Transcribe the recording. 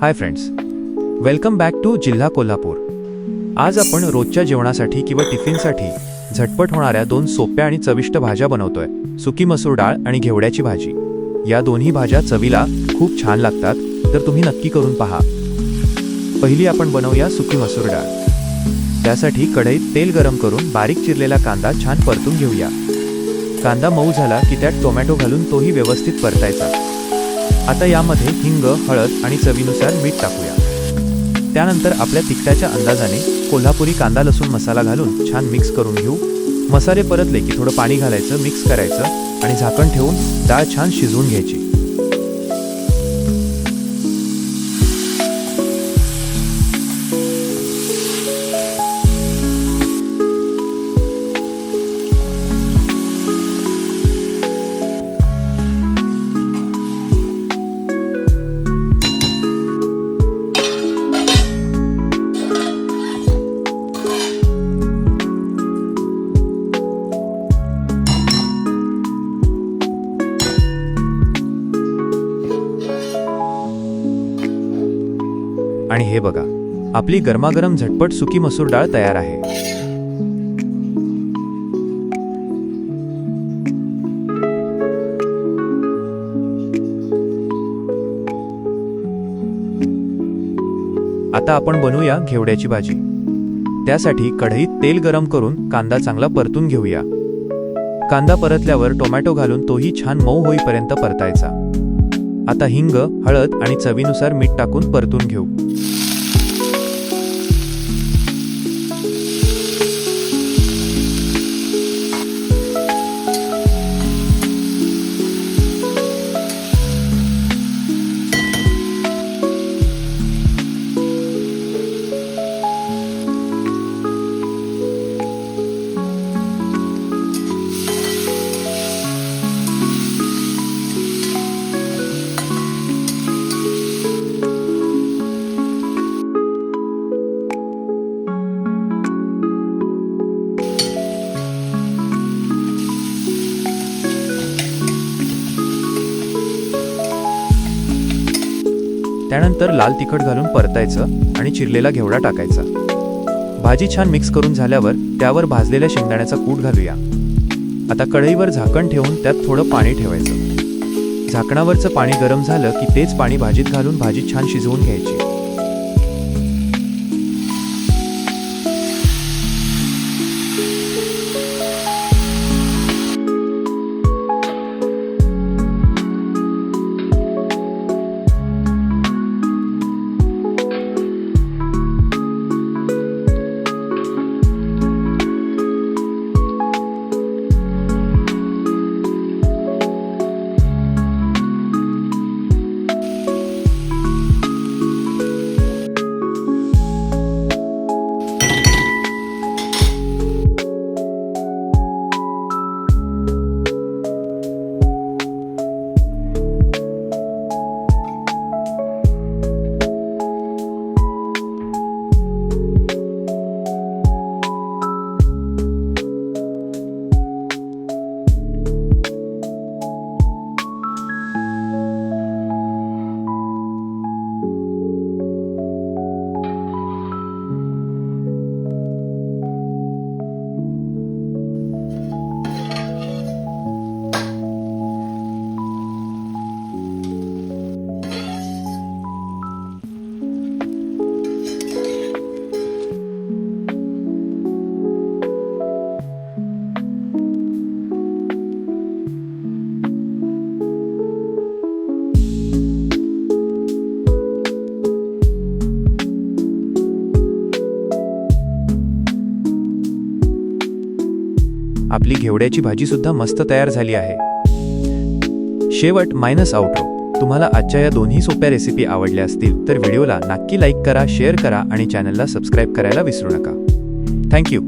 High friends, welcome back to जिल्हा कोल्हापूर। आज आपण रोजच्या जेवणासाठी किंवा टिफिनसाठी झटपट होणाऱ्या दोन सोप्या आणि चविष्ट भाज्या बनवतोय, सुकी मसूर डाळ आणि घेवड्याची भाजी। या दोन्ही भाज्या चवीला खूप छान लागतात, तर तुम्ही नक्की करून पहा। पहिली आपण बनवूया सुकी मसूर डाळ। त्यासाठी कढईत तेल गरम करून बारीक चिरलेला कांदा छान परतून घेऊया। कांदा मऊ झाला की त्यात टोमॅटो घालून तोही व्यवस्थित परतायचा। आता यामध्ये हिंग, हळद आणि चवीनुसार मीठ टाकूया। त्यानंतर आपल्या तिखटाच्या अंदाजाने कोल्हापुरी कांदा लसूण मसाला घालून छान मिक्स करून घेऊ। मसाले परतले की थोडं पाणी घालायचं, मिक्स करायचं आणि झाकण ठेवून डाळ छान शिजवून घ्यायची। आणि हे बघा, आपली गरमागरम झटपट सुकी मसूर डाळ तयार आहे। आता आपण बनवूया घेवड्याची भाजी। त्यासाठी कढईत तेल गरम करून कांदा चांगला परतून घेऊया। कांदा परतल्यावर टोमॅटो घालून तोही छान मऊ होईपर्यंत परतायचा। आता हिंग, हळद आणि चवीनुसार मीठ टाकून परतून घेऊ। त्यानंतर लाल तिखट घालून परतायचं आणि चिरलेला घेवडा टाकायचा। भाजी छान मिक्स करून झाल्यावर त्यावर भाजलेल्या शेंगदाण्याचा कूट घालूया। आता कढईवर झाकण ठेवून त्यात थोडं पाणी ठेवायचं। झाकणावरचं पाणी गरम झालं की तेच पाणी भाजीत घालून भाजी छान शिजवून घ्यायची। आपली घेवड्याची भाजी सुद्धा मस्त तयार झाली आहे। शेवट मायनस आउटरो। तुम्हाला आजच्या या दोन्ही सोप्या रेसिपी आवडल्या असतील तर व्हिडिओला नक्की लाईक करा, शेअर करा आणि चॅनलला सबस्क्राईब करायला विसरू नका। थँक्यू।